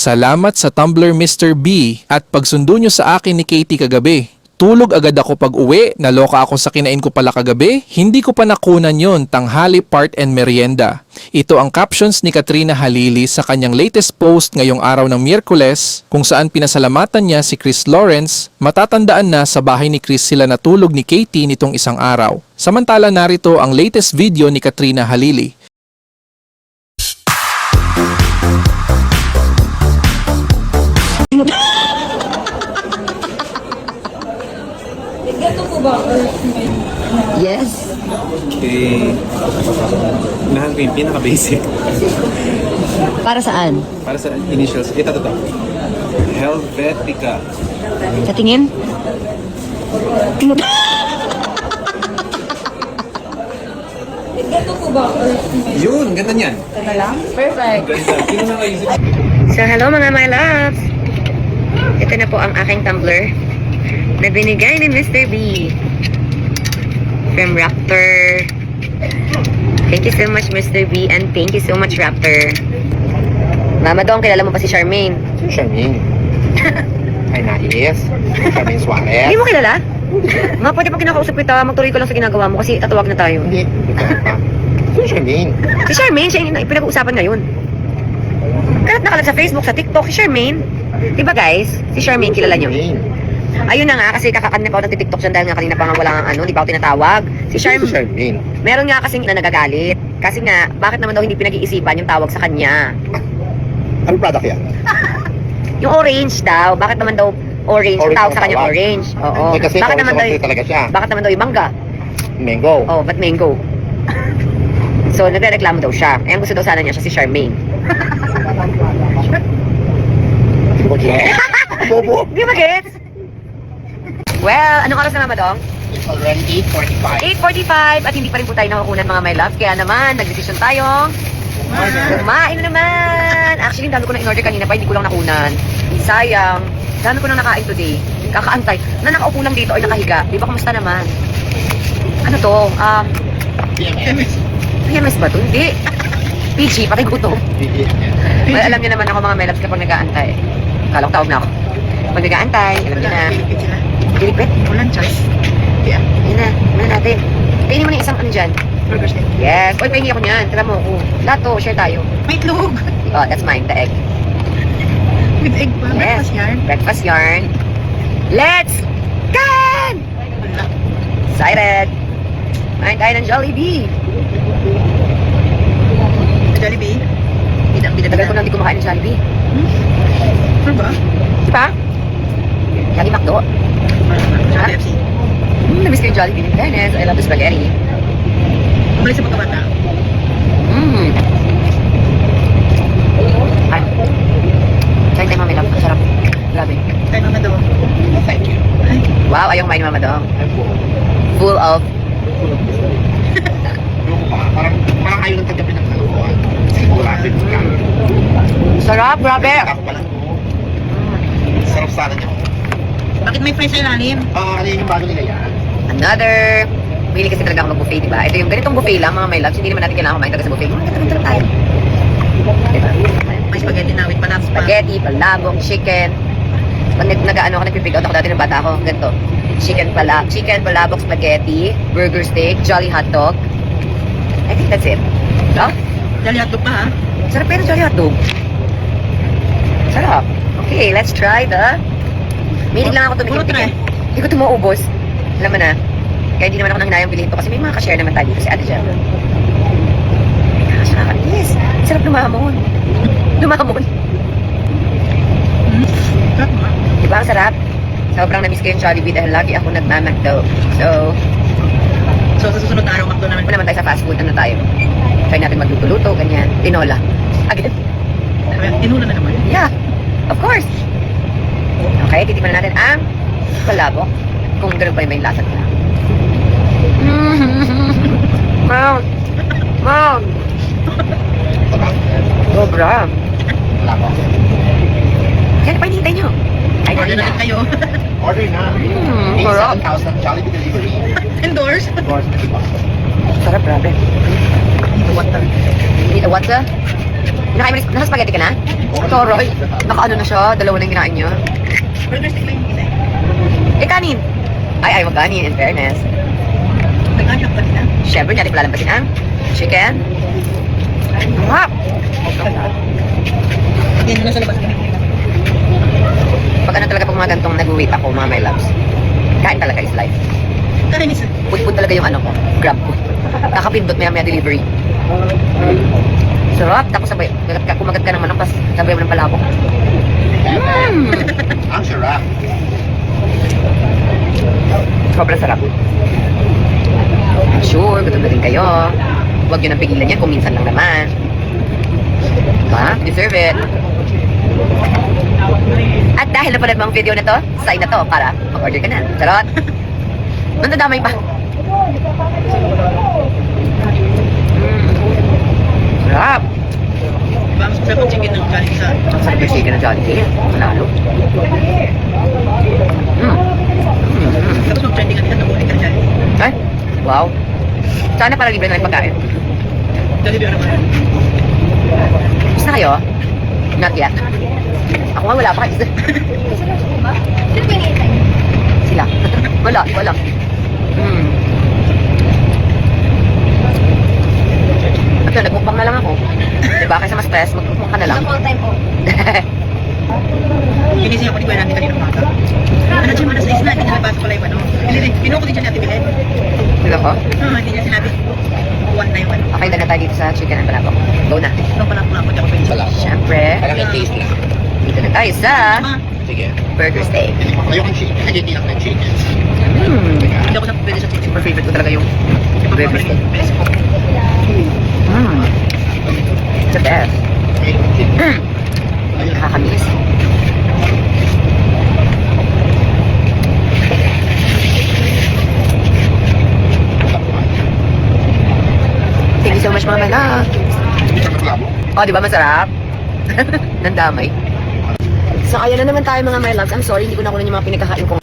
Salamat sa Tumblr Mr. B at pagsundo nyo sa akin ni Katie kagabi. Tulog agad ako pag uwi, naloka ako sa kinain ko pala kagabi, hindi ko pa nakunan yon, tanghali part and merienda. Ito ang captions ni Katrina Halili sa kanyang latest post ngayong araw ng Miyerkules kung saan pinasalamatan niya si Chris Lawrence. Matatandaan na sa bahay ni Chris sila natulog ni Katie nitong isang araw. Samantala narito ang latest video ni Katrina Halili. Gato po ba? Yes. Okay. Unahan ko yung pinaka-basic. Para saan? Para sa initials. Ito. Helvetica. Sa tingin? Gato po ba? Yun, ganda niyan. Teka lang? Perfect. Ganda. Sino nakaisip? So, hello mga my loves! Ito na po ang aking Tumblr na binigay ni Mr. B from Raptor. Thank you so much Mr. B and thank you so much Raptor. Mama Dong, kilala mo pa si Charmaine? Si Charmaine. Ay, nais. Charmaine Suarez. Hindi mo kilala? Nga, pwede pa kinakausap kita, magtuloy ko lang sa ginagawa mo kasi tatawag na tayo. Hindi ko pa. Si Charmaine. Si Charmaine, siya yung pinag-uusapan ngayon. Kalat nakalat sa Facebook, sa TikTok, si Charmaine. Diba guys? Si Charmaine, kilala nyo? Charmaine. Ayun na nga, kasi kakakanina pa ako ng TikTok dyan dahil nga kanina pa nga wala nga di pa ako tinatawag. Si Si Charmaine. meron nga kasing na nagagalit. Kasi nga, bakit naman daw hindi pinag-iisipan yung tawag sa kanya? Ano product yan? Yung orange daw, bakit naman daw orange, yung Orange tawag ang sa kanya tawag. orange? Oo. Eh, kasi Bakit orange naman daw naman talaga siya. bakit naman daw yung mangga? Mango. Oh, ba't mango? So, nagreklamo daw siya. Eh, ang gusto daw sana niya siya si Charmaine. Hindi ko get. Bobo. Di ba gets? Well, anong oras na Mama Dong? It's already 8:45. 8:45 at hindi pa rin po tayo nakakunan mga my love. Kaya naman, nagdesisyon tayong kumain na naman. Actually, ang dami ko na in-order kanina pa, hindi ko lang nakunan. Sayang. Dami ko na nakain today. Kakaantay. Na nakaupo lang dito or nakahiga. Di ba, kumusta naman? Ano to? PMS ba to? Hindi. PG, patay gutom. Well, alam niyo naman ako mga my loves kapag nag-aantay. Kala ko tawag na ako. Pag nag-aantay, alam niyo na. Dilipit? Walang choice. Yun na. Muna natin. Kainin mo na isang ano dyan. Burger steak. Yes. Oy, pahingi ako niyan. Tira mo ako. Lahat to, share tayo. May itlog. Oh, that's mine, the egg. With egg pa. Yes. Breakfast yarn. Breakfast yarn. Let's go! Excited! Kain tayo ng Jollibee. Jollibee. Tagal ko na hindi kumakain ng Jollibee. Ano ba? Di ba? Jollibee McDo. KFC. Namiss ko yung Jollibee. In fairness, I love the spaghetti. Balik sa pagkabata. Ay. Kain tayo mami lang. Ang sarap. Grabe. Tayo Mama Dong. Thank you. Wow, ayaw kumain ni Mama Dong. I'm full. Full of... Parang ayaw ng tagapin ng kalokohan. Kasi rapid ka. Sarap, grabe. Ako pala. Sarap sana niya. Bakit may fries sa ilalim? Ano yung bago nila yan? Another. Pili kasi talaga ako mag-buffet, diba? Ito yung ganitong buffet lang, mga my loves. Hindi naman natin kailangan kumain talaga sa buffet. Ganito tayo. Diba? May spaghetti na with panas pa. Spaghetti, palabok, chicken. Pag nag-ano ako, nagpipig out ako dati ng bata ako. Ganito. Chicken, palabok, spaghetti, burger steak, jolly hotdog. I think that's it. No? Jolly hotdog pa ha? Sarap pero jolly hotdog. Sarap. Okay, let's try the... Milig lang ako Puro try. Hindi ko ito maubos. Alam mo na. Kaya hindi naman ako nanghinayang bilhin ito kasi may mga ka-share naman tayo dito. Si Ate Jel. Sarap. Yes. Sarap lumamon. Lumamon. Sarap ba? Diba ang sarap? Sobrang na-miss ko yung Jollibee dahil lagi ako nagmamakdo. So, So sa susunod na araw, makdo naman. kung naman tayo sa fast food, ano tayo? Try natin magluto-luto, ganyan. Tinola. Again. Tinula na naman. Yeah. Of course. Okay, titikman na natin ang palabok. Kung ganun pa yung may lasa nila. Mount! Mount! Sobra. Wala ko. Yan, pa hinihintay nyo. Ay, Order na na. din kayo. Order na. Sarap. 8,000 Jollibee delivery. Endorse. Of course, diba? Sarap, grabe. Ito what the? You need a water? Nakain mo rin, nasa spaghetti ka na? Toroy, naka-ano na siya, dalawa na yung kinain niya. Burger stick lang yung kita eh. Eh, kanin. Ay, wag kanin, in fairness. Nag-anak pa nila. Siyempre, natin palalampasin ang chicken. Wow! Hindi na sa labas kami. Pag ano talaga pag mga gantong nag-wait ako, mga my loves. Kain talaga is life. Karinis. Put talaga yung ano ko, grab ko. Kakapindot maya delivery. Sarap, tapos sabay, kumagat ka ng manok, tapos sabay mo ng palabok. Ang sarap. Sobrang sarap. Sure, gutom na rin kayo. Huwag nyo nang pigilan yan kung minsan lang naman. Ha? Deserve it. At dahil napanood mo ang video na to, sign na to para mag-order ka na. Charot! Nandadamay pa. Sarap! Diba, mas masarap ang chicken ng galing sa... Ang sarap yung chicken ng Jollibee. Manalo. Tapos mag-trending ka nila, nabuhay ka na dyan. Ay, wow. Sana para libre na yung pagkain. Jollibee ano ba? Gusto na kayo? Not yet. Ako nga wala pa kayo. Sila. Wala. At yun, nagmukbang na lang ako. Diba? Kaysa mas stress, magmukbang ka na lang. Ginising ako ni Kuya natin kanina umaga. Ano dyan, alas 6 na, hindi na nabasa ko live ano. Pinuko din dyan natin bilhin. Sila ko? Hindi niya sinabi. 1 na yung ano. Okay, na tayo dito sa chicken and palabok. Go na. Ito pala kung ako, ako pwede sa labo. Siyempre, Parang may taste lang. dito na tayo sa Sige. burger steak. Ayoko ng chicken. Nagtitinak ng chicken. Hindi ako pwede sa chicken. Super favorite ko talaga yung burger steak. Best ko. The best. Nakakamiss. Thank you so much, Mama Love. Oh, di ba masarap? Nandamay. So, ayan na naman tayo mga my loves. I'm sorry, hindi ko nakunan yung mga pinagkakain kong